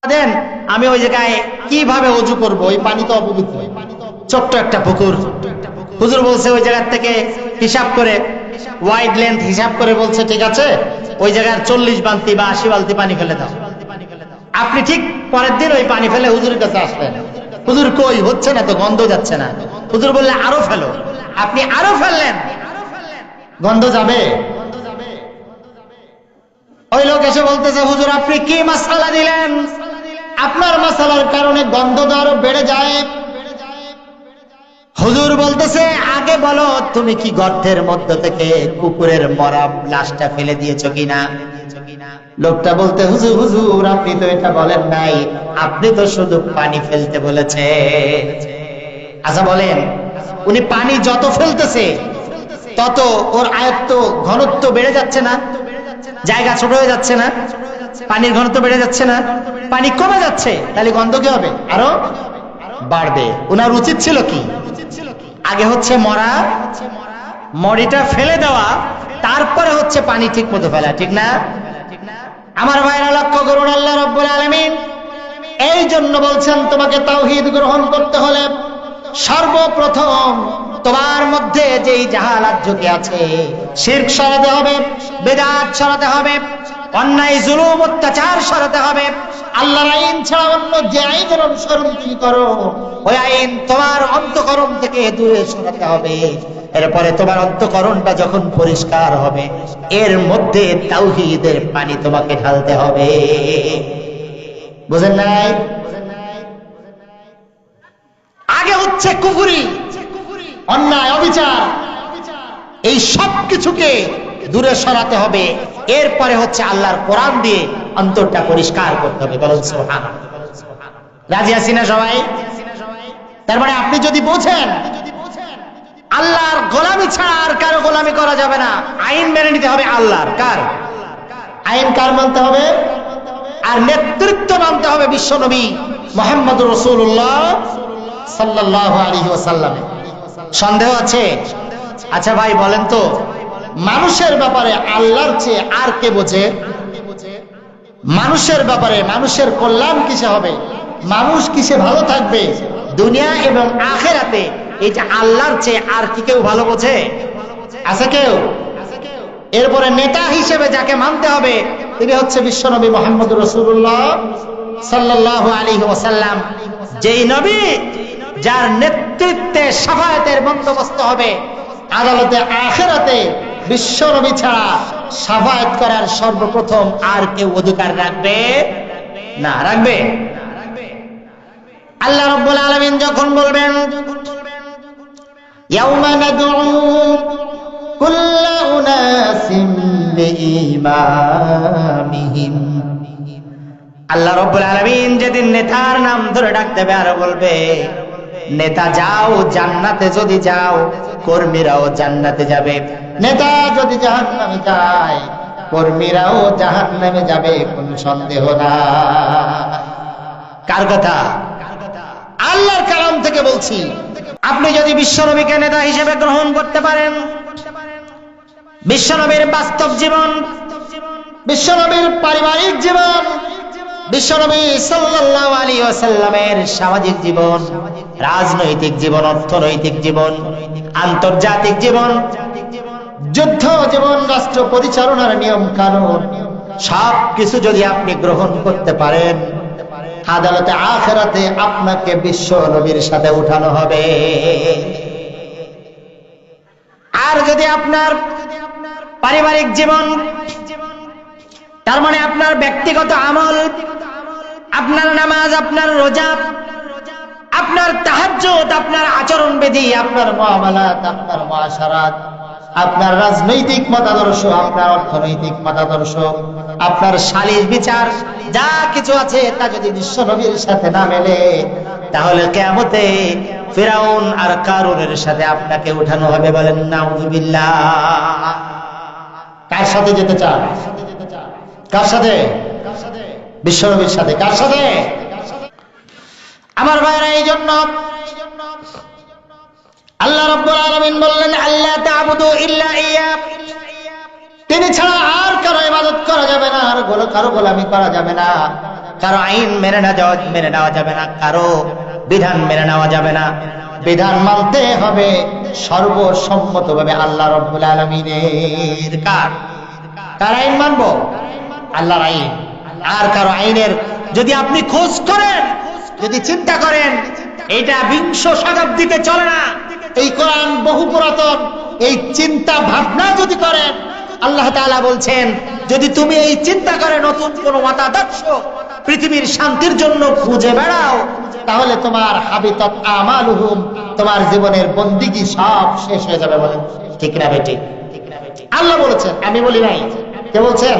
দেন, আমি ওই জায়গায় কিভাবে ওযু করব? ওই পানি তো অপবিত্র, ছোট্ট একটা পুকুর। হুজুর বলছে ওই জায়গা থেকে হিসাব করে, ওয়াইড লেন্থ হিসাব করে বলছে ঠিক আছে ওই জায়গার 40 বালতি বা 80 বালতি পানি ফেলে দাও। আপনি ঠিক পরের দিন ওই পানি ফেলে হুজুরের কাছে আসলেন, হুজুর কই হচ্ছে না তো, গন্ধ যাচ্ছে না। হুজুর বললে আরো ফেলো, আপনি আরো ফেললেন, গন্ধ যাবে? ওই লোক এসে বলতেছে হুজুর আপনি কি মাসআলা দিলেন, আপনার মাসআলার কারণে গন্ধ তো আরো বেড়ে যায়। হুজুর বলতেছে আগে বলো তুমি কি গর্তের মধ্য থেকে কুকুরের মরা লাশটা ফেলে দিয়েছো কিনা? লোকটা বলতে হুজুর হুজুর আপনি তো এটা বলেন নাই, আপনি তো শুধু পানি ফেলতে বলেছে। আচ্ছা বলেন, উনি পানি যত ফেলতেছে তত ওর আয়ত্ত ঘনত্ব বেড়ে যাচ্ছে না? জায়গা ছোট হয়ে যাচ্ছে না? পানির ঘনত্ব বেড়ে যাচ্ছে না? পানি কমে যাচ্ছে, তাহলে গন্ধ কি হবে? আরো বাড়বে। ওনার উচিত ছিল কি? আগে হচ্ছে মরা মরিটা ফেলে দেওয়া, তারপরে হচ্ছে পানি ঠিক মতো ফেলা, ঠিক না? আমার ভাইরা লক্ষ্য করুন, আল্লাহ রাব্বুল আলামিন এই জন্য বলছেন তোমাকে তাওহীদ গ্রহণ করতে হলে সর্বপ্রথম তোমার মধ্যে যেই জাহালাত ঝুঁকি আছে শিরক সরাতে হবে, বিদআত সরাতে হবে, অন্যায় জুলুম অত্যাচার সরাতে হবে। আল্লাহর আইন ছাড়া অন্য যে আইনের অনুসরণ তুমি করো ওই আইন তোমার অন্তঃকরণ থেকে দূরে সরাতে হবে। এরপরে তোমার অন্তঃকরণটা যখন পরিষ্কার হবে এর মধ্যে তাওহীদের পানি তোমাকে ঢালতে হবে। বুঝেন নাই? আগে হচ্ছে কুফরি, অন্যায়, অবিচার, এই সব কিছুকে দূরে সরাতে হবে। এরপরে হচ্ছে আল্লাহর কোরআন দিয়ে অন্তরটা পরিষ্কার করতে হবে। বলুন সুবহানাল্লাহ। রাজি আছি না সবাই? তার মানে আপনি যদি বোঝেন আল্লাহর গোলামি ছাড়া আর কারো গোলামি করা যাবে না, আইন মেনে নিতে হবে আল্লাহর। কার আইন? কার মানতে হবে? আর নেতৃত্ব মানতে হবে বিশ্ব নবী মুহাম্মদুর রাসূলুল্লাহ সাল্লাল্লাহু আলাইহি ওয়াসাল্লাম। সন্দেহ আছে? আচ্ছা ভাই বলেন তো, মানুষের ব্যাপারে আল্লাহর চেয়ে আর কে বোঝে? মানুষের ব্যাপারে মানুষের কল্যাণ কিসে হবে, মানুষ কিসে ভালো থাকবে দুনিয়া এবং আখিরাতে, এই যে আল্লাহর চেয়ে আর কি কেউ ভালো বোঝে? আছে কেউ? এরপরে নেতা হিসেবে যাকে মানতে হবে তিনি হচ্ছে বিশ্বনবী মুহাম্মদুর রাসূলুল্লাহ সাল্লাল্লাহু আলাইহি ওয়াসাল্লাম, যেই নবী যার নেতৃত্বে শাফায়াতের বন্দোবস্ত হবে আদালতে আখিরাতে। বিশ্বনবী ছাড়া শাফায়াত করার সর্বপ্রথম আর কেউ অধিকার রাখবে না। রাখবে? আল্লাহ রাব্বুল আলামিন যখন বলবেন ইয়াউমা নাদউ কুল্লা উনাসিম বিইমামিহিম, আল্লাহ রাব্বুল আলামিন যেদিন নেতার নাম ধরে ডাক দেবে আর বলবে নেতা যাও জান্নাতে, যদি যাও কর্মীরাও জান্নাতে যাবে। নেতা যদি জাহান্নামে যায় কর্মীরাও জাহান্নামে যাবে, কোনো সন্দেহ না। কার কথা? আল্লাহর কালাম থেকে বলছি। আপনি যদি বিশ্বনবীকে নেতা হিসেবে গ্রহণ করতে পারেন, বিশ্বনবীর বাস্তব জীবন, বিশ্বনবীর পারিবারিক জীবন, বিশ্বনবী সাল্লাল্লাহু আলাইহি ওয়াসাল্লামের সামাজিক জীবন, রাজনৈতিক জীবন, অর্থনৈতিক জীবন, আন্তর্জাতিক জীবন, যুদ্ধ জীবন, রাষ্ট্র পরিচালনার নিয়ম কানুন, সব কিছু যদি আপনি গ্রহণ করতে পারেন আদালতে আখিরাতে আপনাকে বিশ্ব নবীর সাথে উঠানো হবে। আর যদি আপনার পারিবারিক জীবন, তার মানে আপনার ব্যক্তিগত আমল, আপনার নামাজ, আপনার রোজা, আপনার তাহাজ্জুদ, আপনার আচরণ বিধি, আপনার মুআমালাত, আপনার মুআশারাত, আপনার রাজনৈতিক মতাদর্শ, আপনার অর্থনৈতিক মতাদর্শ, আপনার সালিশ বিচার, যা কিছু আছে তা যদি বিশ্ব নবীর সাথে না মেলে তাহলে কিয়ামতে ফিরাউন আর কারুনের সাথে আপনাকে উঠানো হবে। বলেন নাউযুবিল্লাহ। কার সাথে যেতে চান? কার সাথে? বিশ্ব নবীর সাথে। কার সাথে? আমার ভাইরা, এই জন্য আল্লাহ রাব্বুল আলামিন বললেন আল্লা তা'বুদু ইল্লা ইয়া, তিনি ছাড়া আর কারো ইবাদত করা যাবে না, আর কারো গোলামি করা যাবে না। কারো আইন মেনে নেওয়া যাবে না, কারো বিধান মেনে নেওয়া যাবে না। বিধান মানতে হবে সর্বসম্মতভাবে আল্লাহ রাব্বুল আলামিনের। কার আইন মানবো? আল্লাহর আইন। আর কারো আইনের যদি আপনি খোঁজ করেন, যদি চিন্তা করেন, এটা 20 শতাব্দীতে চলে না, এই কোরআন বহু পুরাতন, এই চিন্তা ভাবনা যদি করেন, আল্লাহ তাআলা বলছেন যদি তুমি এই চিন্তা করে নতুন কোন মতাদর্শ পৃথিবীর শান্তির জন্য খুঁজে বেড়াও, তাহলে তোমার হাবিতাত আমালুহুম, তোমার জীবনের বন্দিগি সব শেষ হয়ে যাবে। বলেন ঠিক না বেটি? আল্লাহ বলেছেন, আমি বলি নাই। কে বলছেন?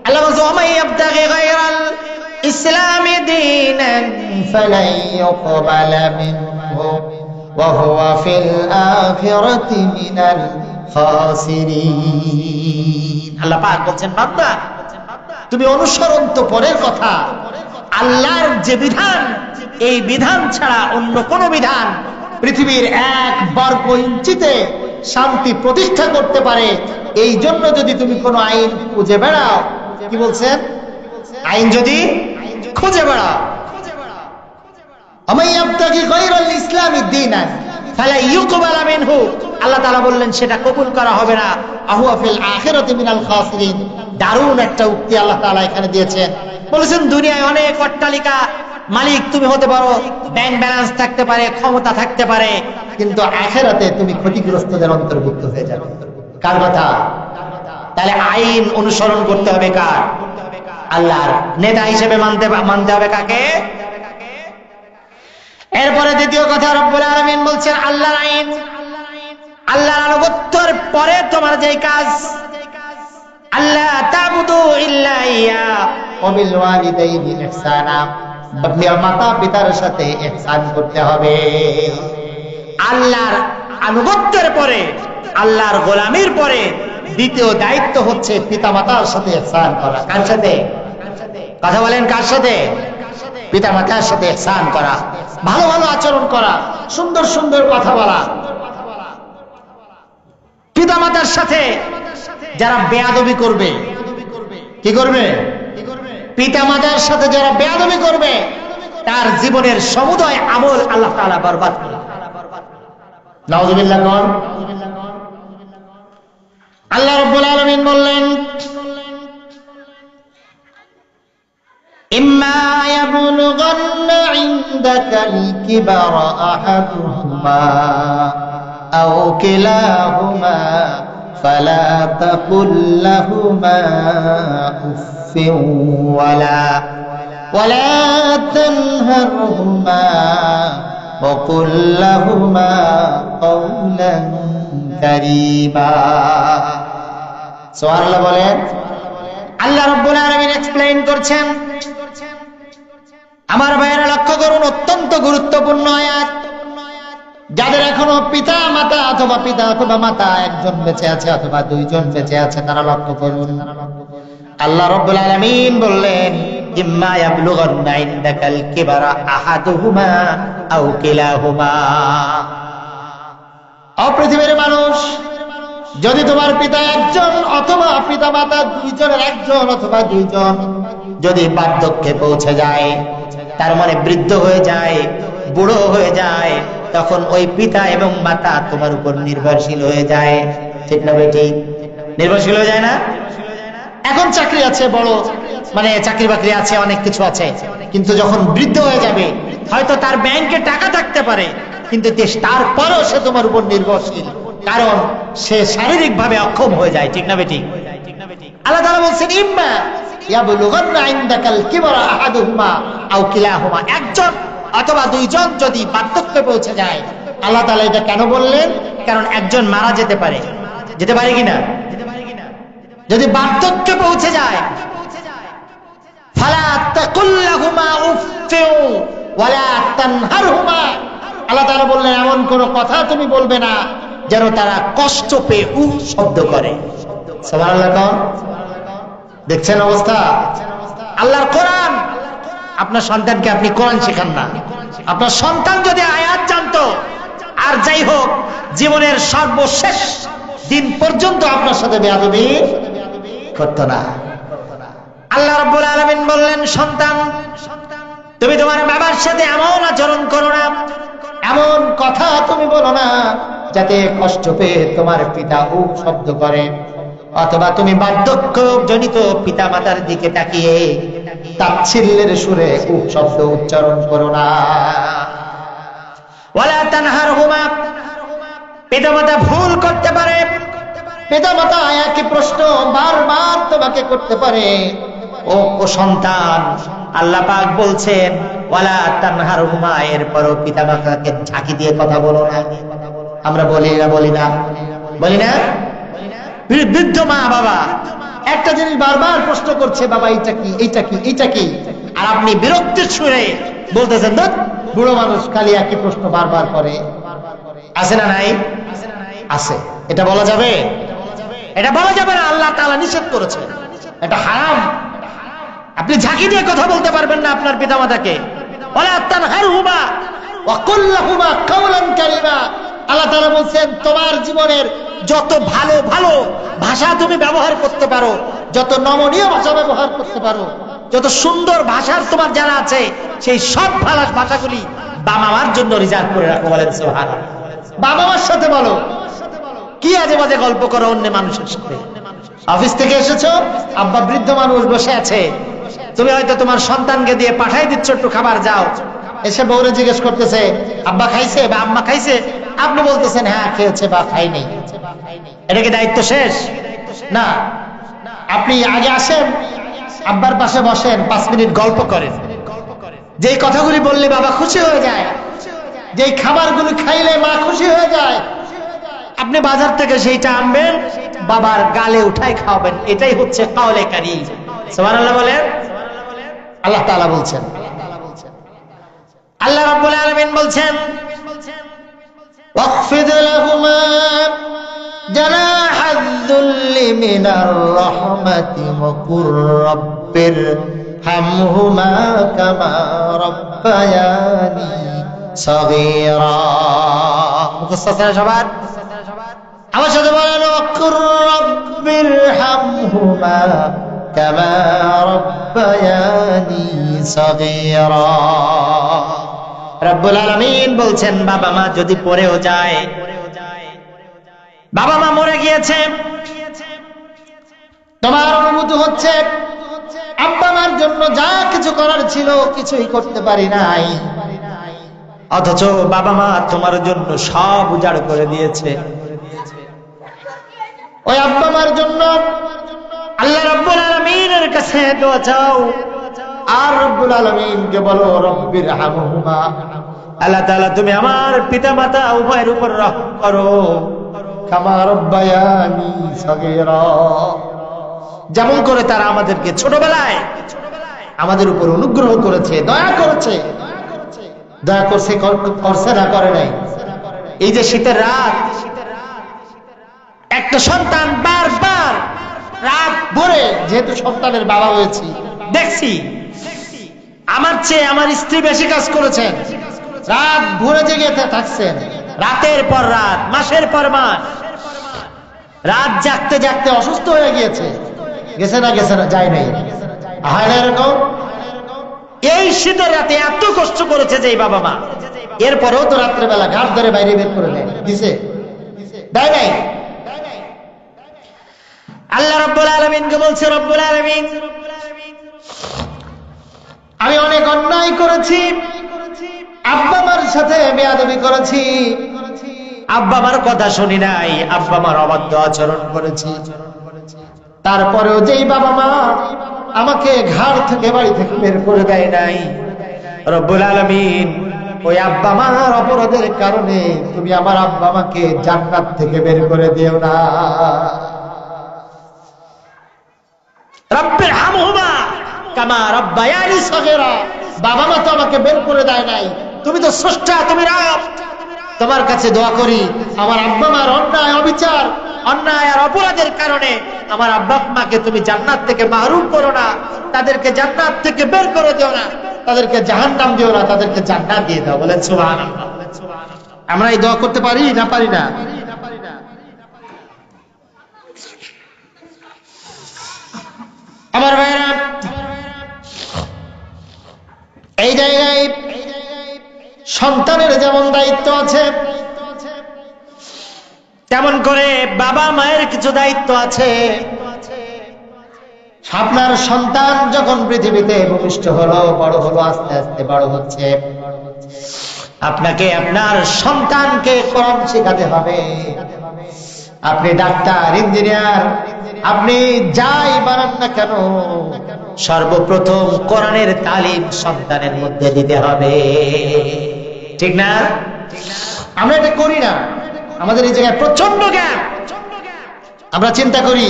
আল্লাহ বলছেন ওমাই ইয়াবতাগি গায়রাল ইসলামি দীনান ফালাই ইউকবালা মিনহু ওয়া হুয়া ফিল আখিরাতি মিনাল খাসিরিন। আল্লাহ পাক বলছেন বান্দা তুমি অনুসরণ তো পরের কথা, আল্লাহর যে বিধান, এই বিধান ছাড়া অন্য কোন বিধান পৃথিবীর 1 বর্গ ইঞ্চিতে শান্তি প্রতিষ্ঠা করতে পারে, এই জন্য যদি তুমি কোনো আইন খুঁজে বেড়াও, কি বলছেন? আইন যদি খুঁজে বেড়াও, আমি আবতাগি গায়রাল ইসলামি দীনান ফালা ইউকবালা মিনহু, আল্লাহ তাআলা বললেন সেটা কবুল করা হবে না। আহুয়া ফিল আখিরাতি মিনাল খাসিরিন। দারুণ একটা উক্তি আল্লাহ তাআলা এখানে দিয়েছেন। বলেছেন দুনিয়ায় অনেক অট্টালিকা মালিক তুমি হতে পারো, ব্যাংক ব্যালেন্স থাকতে পারে, ক্ষমতা থাকতে পারে, কিন্তু আখিরাতে তুমি ক্ষতিগ্রস্তদের অন্তর্ভুক্ত হয়ে যাবে। কার কথা? তাহলে আইন অনুসরণ করতে হবে কার? আল্লাহর। নেতা হিসেবে মানতে হবে কাকে? এরপরে দ্বিতীয় কথা রব্বুল আলামিন বলছেন আল্লাহর আইন, আল্লাহর আনুগত্যের পরে তোমার যে কাজ, আল্লাহ তাবুদু ইল্লা ইয়া ওয়া বিল ওয়ালিদাইনি ইহসানা, মাতা পিতার সাথে ইহসান করতে হবে। আল্লাহর আনুগত্যের পরে, আল্লাহর গোলামির পরে দ্বিতীয় দায়িত্ব হচ্ছে পিতামাতার সাথে ইহসান করা। কার সাথে? কথা বলেন, কার সাথে? পিতামাতার সাথে ইহসান করা, ভালো ভালো আচরণ করা, সুন্দর সুন্দর কথা বলা। পিতামাতার সাথে যারা বেয়াদবি করবে, কি করবে? পিতামাতার সাথে যারা বেয়াদবি করবে তার জীবনের সমুদয় আমল আল্লাহ তাআলা বরবাদ করে। নাউযুবিল্লাহ। কোন? আল্লাহ রাব্বুল আলামিন বললেন ইম্মা ইয়াবলুগান্না ইনদাকাল কিবারা আহাদুহুমা আও কিলাহুমা ফালা তাকুল লাহুমা উফফিন ওয়ালা তানহারহুমা ওয়া কুল লাহুমা কাওলান কারীমা। সুবহানাল্লাহ বলেন। আল্লাহ রাব্বুল আলামিন এক্সপ্লেইন করছেন। আমার ভাইয়েরা লক্ষ্য করুন, অত্যন্ত গুরুত্বপূর্ণ আয়াত। যাদের এখনো পিতা মাতা অথবা পিতা অথবা মাতা একজন বেঁচে আছে অথবা দুইজন বেঁচে আছে, তারা লক্ষ্য করুন। আল্লাহ রাব্বুল আলামিন বললেন ইম্মা ইয়াবলুগান্না ইনদাকাল কিবারা আহাদুহুমা আও কিলাহুমা। ও পৃথিবীর মানুষ, যদি তোমার পিতা একজন অথবা পিতা মাতা দুইজনের একজন অথবা দুইজন যদি বার্ধক্যে পৌঁছে যায়, তার মানে বৃদ্ধ হয়ে যায়, বুড়ো হয়ে যায়, তখন ওই পিতা এবং মাতা তোমার উপর নির্ভরশীল হয়ে যায়। ঠিক না বেটি? নির্ভরশীল হয়ে যায় না? এখন চাকরি আছে, বড় মানে চাকরি বাকরি আছে, অনেক কিছু আছে, কিন্তু যখন বৃদ্ধ হয়ে যাবে, হয়তো তার ব্যাংকে টাকা থাকতে পারে, কিন্তু তারপরেও সে তোমার উপর নির্ভরশীল, কারণ সে শারীরিক ভাবে অক্ষম হয়ে যায়। ঠিক না বেটি? আল্লাহ তাআলা বলছেন ইম্মা ইয়াবলুগান্না ইনদাকাল কিবারা আহাদুহুমা আও কিলাহুমা, একজন অথবা দুইজন যদি বার্ধক্যে পৌঁছে যায়। আল্লাহ তাআলা এটা কেন বললেন? কারণ একজন মারা যেতে পারে, যেতে পারে কিনা? যদি বার্ধক্যে পৌঁছে যায়, ফালা তাকুল লাহুমা উফফিন ওয়ালা তানহারহুমা, আল্লাহ তাআলা বললেন এমন কোন কথা তুমি বলবে না যেন তারা কষ্ট পেয়ে উফ শব্দ করে। সুবহানাল্লাহ। কোন? দেখছেন অবস্থা? আল্লাহর কোরআন। আপনার সন্তানকে আপনি কোরআন শেখান না। আপনার সন্তান যদি আয়াত জানতো, আর যাই হোক জীবনের আল্লাহ রাব্বুল আলামিন বললেন, সন্তান তুমি তোমার বাবার সাথে এমন আচরণ করো না, এমন কথা তুমি বলো না যাতে কষ্ট পেয়ে তোমার পিতা উফ শব্দ করে, অথবা তুমি বার্ধক্য জনিত পিতা মাতার দিকে তাকিয়ে তাচ্ছিল্যের সুরে উফ শব্দ উচ্চারণ করো না। ওয়ালা তানহারহুমা, পিতামাতা ভুল করতে পারে, পিতামাতা একই প্রশ্ন বারবার তোমাকে করতে পারে। ও সন্তান, আল্লাহ পাক বলছেন ওয়ালা তানহারহুমা, এরপরও পিতামাতাকে ঝাঁকি দিয়ে কথা বলো না। আমরা বলি না বলি না? বৃদ্ধ মা বাবা একটা জিনিস বারবার প্রশ্ন করছে, বাবা এইটা কি, এইটা কি, এইটা কি, আর আপনি বিরক্তির সুরে বলতেছেন না, বুড়ো মানুষ খালি একই প্রশ্ন বারবার করে। আছে না নাই? আছে। এটা বলা যাবে? এটা বলা যাবে না, আল্লাহ তাআলা নিষেধ করেছে, এটা হারাম। আপনি ঝাঁকি দিয়ে কথা বলতে পারবেন না আপনার পিতামাতাকে। ওয়ালা তানহারহুমা ওয়া কুল লাহুমা কাওলান কারীমা। আল্লাহ তাআলা বলেন তোমার জীবনের যত ভালো ভালো ভাষা তুমি ব্যবহার করতে পারো, যত নমনীয় ভাষা ব্যবহার করতে পারো, যত সুন্দর ভাষার তোমার যারা আছে, সেই সব ভাষাগুলি বাবা মার জন্য রিজার্ভ করে রাখো। বলেন সুবহানাল্লাহ। বাবা মার সাথে বলো, কি আজে বাজে গল্প করো অন্য মানুষের সাথে। অফিস থেকে এসেছো, আব্বা বৃদ্ধ মানুষ বসে আছে, তুমি হয়তো তোমার সন্তানকে দিয়ে পাঠাই দিচ্ছ একটু খাবার, যাও। এসে বউরে জিজ্ঞেস করতেছে আব্বা খাইছে বা আম্মা খাইছে, আপনি বলতেছেন হ্যাঁ খেয়েছে বা খাই নেই। এটা কি দায়িত্ব শেষ? না। আপনি আগে আসেন, আব্বার পাশে বসেন, 5 মিনিট গল্প করেন। যেই কথাগুলি বললে বাবা খুশি হয়ে যায়, যেই খাবারগুলো খাইলে মা খুশি হয়ে যায়, আপনি বাজার থেকে সেইটা আনবেন, বাবার গালে উঠাই খাওয়াবেন। এটাই হচ্ছে কাওলে কারীম। সুবহানাল্লাহ বলেন। আল্লাহ তাআলা বলছেন, আল্লাহ রাব্বুল আলামিন বলছেন ওয়াখফিদ লাহুমা জানাহাদ যুল্লি মিনার রাহমাতি ওয়া কুর রাব্বির হামহুমা কামা রাব্বায়ানি সাগীরা। মুখস্থ সবার? আমার সাথে বলেন ওয়া কুর রাব্বির হামহুমা কামা রাব্বায়ানি সাগীরা। রব্বুল আলামিন বলছেন বাবা মা যদি পড়েও যায়, বাবা মা মরে গিয়েছে, তোমার অনুভূতি হচ্ছে আব্বা মার জন্য যা কিছু করার ছিল কিছুই করতে পারি নাই, অথচ বাবা মা তোমার জন্য সব উজাড় করে দিয়েছে। ওই আব্বা মার জন্য আল্লাহ রাব্বুল আলামিনের কাছে দোয়া চাও, আর রব্বুল আলামিনকে বলো রব্বির হামহুমা, আল্লাহ তাআলা তুমি আমার পিতামাতা উভয়ের উপর রহম করো, কামা রাব্বায়ানি সাগীরা, যেমন করে তারা আমাদেরকে ছোটবেলায় আমাদের উপর অনুগ্রহ করেছে, দয়া করেছে। দয়া করছে, করছে না করে নাই? এই যে শীতের রাত, একটা সন্তান বারবার রাত ভরে, যেহেতু সন্তানের বাবা হয়েছি, দেখছি আমার চেয়ে আমার স্ত্রী বেশি কাজ করেছেন, রাত ভরে জেগে থাকছেন, রাতের পর রাত, মাসের পর মাস, রাত জাগতে জাগতে অসুস্থ হয়ে গিয়েছে। গেছে না যায় নাই? হয় না এরকম? এই শীতের রাতে এত কষ্ট করেছে যে বাবা মা, এরপরেও তো রাত্রেবেলা ঘাট ধরে বাইরে বের করে দেয়, দিছে? দেয় নাই? আল্লাহ রাব্বুল আলামিনকে বলছে রব্বুল আলামিন আমি অনেক অন্যায় করেছি, আব্বা মার সাথে বেয়াদবি করেছি, আব্বা মার কথা শুনি নাই, আব্বা মার অবাধ্য আচরণ করেছি। তারপরেও যেই বাবা মা আমাকে ঘাড় থেকে বাড়ি থেকে বের করে দেয় নাই, রব্বুল আলামিন ওই আব্বা মার অপরাধের কারণে তুমি আমার আব্বা মাকে জান্নাত থেকে বের করে দিও না। রব্বির হামহুমা কামা রাব্বায়ানি সাগীরা, বাবা মা তো আমাকে বের করে দেয় নাই, তুমি তো স্রষ্টা, তুমি রব। তোমার কাছে দোয়া করি আমার আব্বা মার অন্যায়, অবিচার, অন্যায় আর অপরাধের কারণে আমার আব্বা মাকে তুমি জান্নাত থেকে মাহরুম করো না, তাদেরকে জান্নাত থেকে বের করে দিও না, তাদেরকে জাহান্নাম দিও না, তাদেরকে জান্নাত দিয়ে দাও। বলেন সুবহানাল্লাহ। আমরা এই দোয়া করতে পারি না পারি না? আমার ভাইরা, এই জায়গায় সন্তানের যেমন দায়িত্ব আছে, তেমন করে বাবা মায়ের কিছু দায়িত্ব আছে। আপনার সন্তান যখন পৃথিবীতে ভূমিষ্ঠ হলো, বড় হলো, আস্তে আস্তে বড় হচ্ছে, আপনাকে আপনার সন্তানকে কোরআন শেখাতে হবে। আপনি ডাক্তার, ইঞ্জিনিয়ার, আপনি যাই বানান না কেন, সর্বপ্রথম কোরআনের তালিম সন্তানের মধ্যে দিতে হবে, ঠিক না? আমরা এটা করি না। আমাদের এই জায়গায় প্রচন্ড জ্ঞান। আমরা চিন্তা করি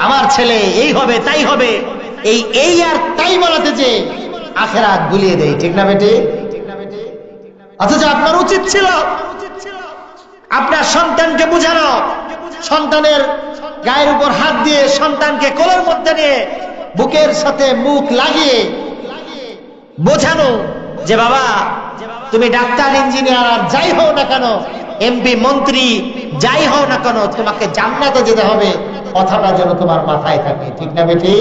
আমার ছেলে এই হবে তাই হবে, এই আর তাই বলাতে যে আখিরাত গুলিয়ে দেয়, ঠিক না বেটি? অথচ আপনার উচিত ছিল আপনার সন্তানকে বুঝানো, সন্তানের গায়ের উপর হাত দিয়ে সন্তানকে কোলের মধ্যে নিয়ে বুকের সাথে মুখ লাগিয়ে বোঝানো যে বাবা তুমি ডাক্তার, ইঞ্জিনিয়ার আর যাই হও না কেন, এমপি, মন্ত্রী যাই হও না কেন, তোমাকে জান্নাতে যেতে হবে, কথাটা যেন তোমার মাথায় থাকে, ঠিক না বেটি?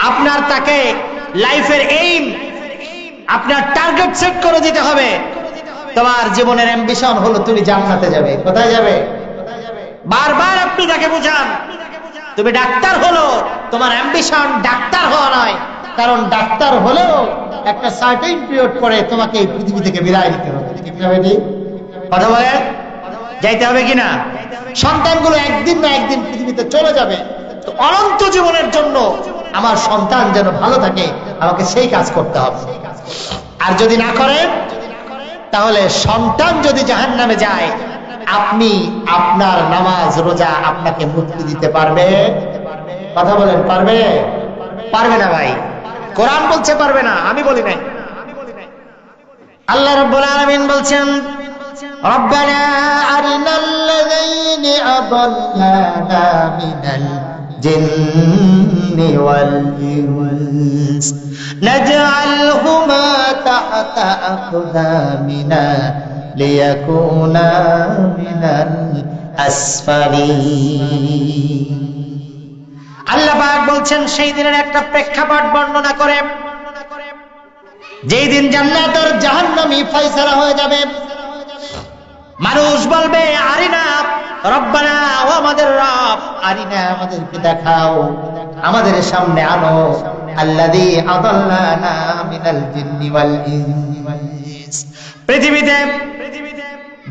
আপনার তাকে লাইফের এইম, আপনার টার্গেট সেট করে দিতে হবে। তোমার জীবনের অ্যাম্বিশন হলো তুমি জান্নাতে যাবে। কোথায় যাবে? বারবার আপনি তাকে বুঝান তুমি ডাক্তার হলো, তোমার অ্যাম্বিশন ডাক্তার হওয়া নয়, কারণ ডাক্তার হলেও একটা সার্টেন পিরিয়ড পরে তোমাকে এই পৃথিবী থেকে বিদায় নিতে হবে, ঠিক না বেটি? কথা বলেন, যাইতে হবে কিনা? সন্তানগুলো একদিন না একদিন পৃথিবীতে চলে যাবে, তো অনন্ত জীবনের জন্য আমার সন্তান যেন ভালো থাকে, আমাকে সেই কাজ করতে হবে। আর যদি না করেন, তাহলে সন্তান যদি জাহান্নামে যায়, আপনি আপনার নামাজ রোজা আপনাকে মুক্তি দিতে পারবে? কথা বলেন, পারবে? পারবে না ভাই। কোরআন বলছে পারবে না, আমি বলি নাই। আল্লাহ রাব্বুল আলামিন বলছেন রব্বানা আরিনাল্লাযীনা আযাল্লানা মিনাল জিন্নি ওয়াল ইনস নাজআলহুমা তাহতা আকদামিনা লিয়াকুনা মিনাল আসফালিন। আল্লাহ পাক বলছেন সেই দিনের একটা প্রেক্ষাপট বর্ণনা করে, যেই দিন জান্নাত আর জাহান্নামী ফয়সালা হয়ে যাবে। মানুষ বলবে আরিনা রব্বানা, ও আমাদের রব, আরিনা আমাদেরকে দেখাও, আমাদের সামনে আনো আল্লাযী আযাল্লানা মিনাল জিন্নি ওয়াল ইনস। পৃথিবীতে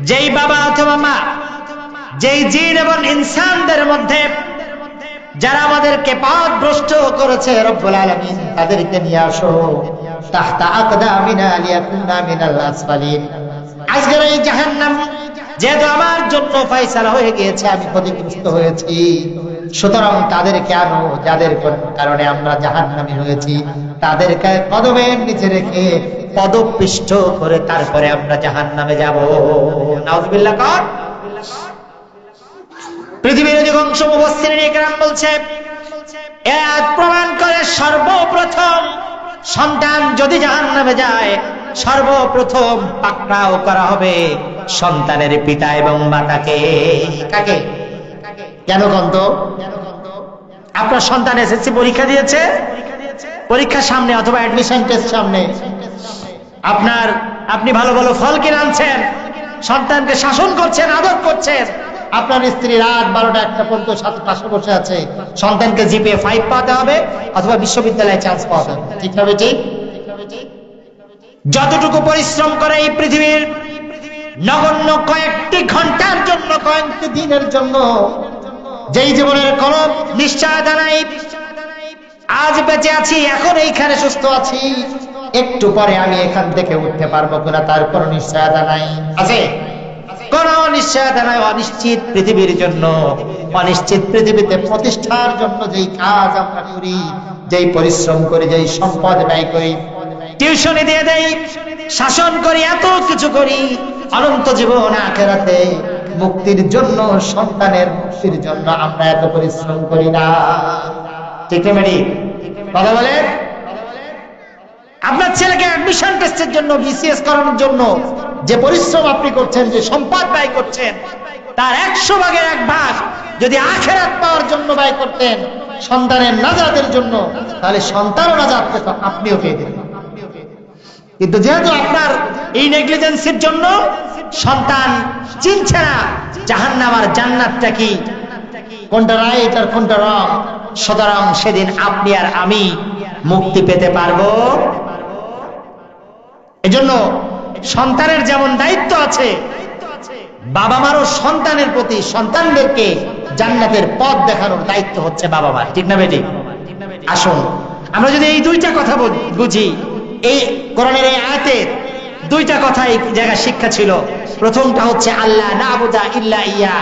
যেই বাবা অথবা মা, যেই জিন এবং ইনসানদের মধ্যে যারা আমাদেরকে পথভ্রষ্ট করেছে, রব্বুল আলামিন তাদেরকে নিয়ে আসো তাহতা আকদামিনা লিয়াকুনা মিনাল আসফালিন। আজকের এই জাহান্নাম যেহেতু আমার জন্য ফয়সালা হয়ে গিয়েছে, আমি ক্ষতিগ্রস্ত হয়েছি, সুতরাং তাদেরকে আনো যাদের কারণে আমরা জাহান্নামী হয়েছি, তাদেরকে কদমের নিচে রেখে পদপিষ্ট করে তারপরে আমরা জাহান্নামে যাব। নাউযুবিল্লাহ। কর পৃথিবীর অধিকাংশ মুফাসসিরিন ইকরাম বলছে এই আয়াত প্রমাণ করে সর্বপ্রথম সন্তান যদি জাহান্নামে যায়, সর্বপ্রথম পাকড়াও করা হবে সন্তানের পিতা এবং মাতাকে। কাকে? কেন কন্ত? আপনার সন্তান এসএসসি পরীক্ষা দিয়েছে, পরীক্ষার সামনে অথবা অ্যাডমিশন টেস্ট সামনে, আপনি ভালো ভালো ফল কিনে আনছেন, সন্তানকে শাসন করছেন, আদর করছেন। আপনার স্ত্রী রাত 12টা 1টা পর্যন্ত সাথে পাশে বসে আছে, সন্তানকে জিপিএ 5 পাওয়াতে হবে অথবা বিশ্ববিদ্যালয়ে চান্স পাওয়াতে হবে, ঠিক হবে? ঠিক। যতটুকু পরিশ্রম করে এই পৃথিবীর নগণ্য কয়েকটি ঘন্টার জন্য, কয়েকটি দিনের জন্য, যেই জীবনের কোন নিশ্চয়তা নাই, আজ বেঁচে আছি, এখন এইখানে সুস্থ আছি, একটু পরে আমি এখান থেকে উঠতে পারবো কিনা তার কোনো নিশ্চয়তা নাই। আছে? কোন নিশ্চয়তা নাই। অনিশ্চিত পৃথিবীর জন্য, অনিশ্চিত পৃথিবীতে প্রতিষ্ঠার জন্য যেই কাজ আমরা করি, যেই পরিশ্রম করি, যেই সম্পদ ব্যয় করি, টিউশনি দিয়ে দেই, শাসন করি, এত কিছু করি, অনন্ত জীবন আখিরাতে মুক্তির জন্য, সন্তানের মুক্তির জন্য আমরা এত পরিশ্রম করি না, ঠিক না? কথা বলে আপনার ছেলেকে অ্যাডমিশন টেস্টের জন্য, বিসিএস করানোর জন্য যে পরিশ্রম আপনি করছেন, যে সম্পদ ব্যয় করছেন, তার 100 ভাগের 1 ভাগ যদি আখিরাত পাওয়ার জন্য ব্যয় করতেন, সন্তানের নাজাতের জন্য, তাহলে সন্তানও নাজাত পেত, আপনিও পেয়ে যেতেন। কিন্তু যেহেতু আপনার এই নেগলিজেন্সির জন্য সন্তান চিনছে না জাহান্নাম আর জান্নাতটা কি, কোনটা রাইট আর কোনটা রং, সুতরাং সেদিন আপনি আর আমি মুক্তি পেতে পারবো। এজন্য সন্তানের যেমন দায়িত্ব আছে, বাবা মারও সন্তানের প্রতি, সন্তানদেরকে জান্নাতের পথ দেখানোর দায়িত্ব হচ্ছে বাবা মার, ঠিক না বেটি? আসুন আমরা যদি এই দুইটা কথা বুঝি, এই কোরআনের এই আয়াতের দুইটা কথা এই জায়গায় শিক্ষা ছিল। প্রথমটা হচ্ছে আল্লাহ নাবুদা ইল্লা ইয়া,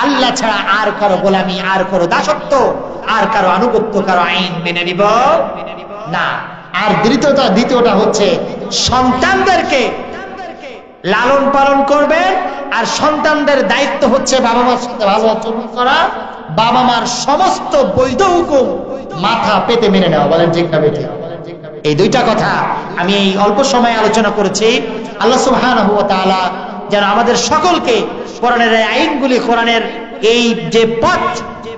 আল্লাহ ছাড়া আর কারো গোলামি, আর কারো দাসত্ব, আর কারো আনুগত্য, কারো আইন মেনে নিব না। আর দ্বিতীয়টা হচ্ছে সন্তানদেরকে লালন পালন করবেন, আর সন্তানদের দায়িত্ব হচ্ছে বাবা মার সাথে ভালো আচরণ করা, বাবা মার সমস্ত বৈধ হুকুম মাথা পেতে মেনে নেওয়া। বলেন ঠিক না বেঠিক? এই দুইটা কথা আমি এই অল্প সময়ে আলোচনা করেছি। আল্লাহ সুবহানাহু ওয়া তাআলা যেন আমাদের সকলকে কোরআনের এই আইনগুলি, কোরআনের এই যে পথ,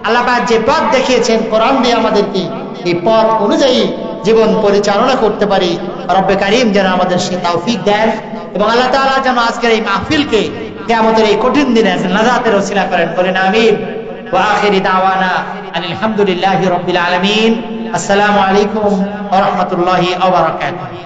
আল্লাহ পাক যে পথ দেখিয়েছেন কোরআন দিয়ে আমাদেরকে, এই পথ অনুযায়ী জীবন পরিচালনা করতে পারি। রব্বে কারীম যেন আমাদের সে তৌফিক দেন, এবং আল্লাহ তাআলা যেন আজকের এই মাহফিলকে কিয়ামতের এই কঠিন দিনে নাজাতের ওসিলা করেন। বলেন আমিন। ওয়া আখিরি দাওয়ানা আনিল হামদুলিল্লাহি রাব্বিল আলামিন। আসসালামু আলাইকুম ওয়া রাহমাতুল্লাহি ওয়া বারাকাতুহু।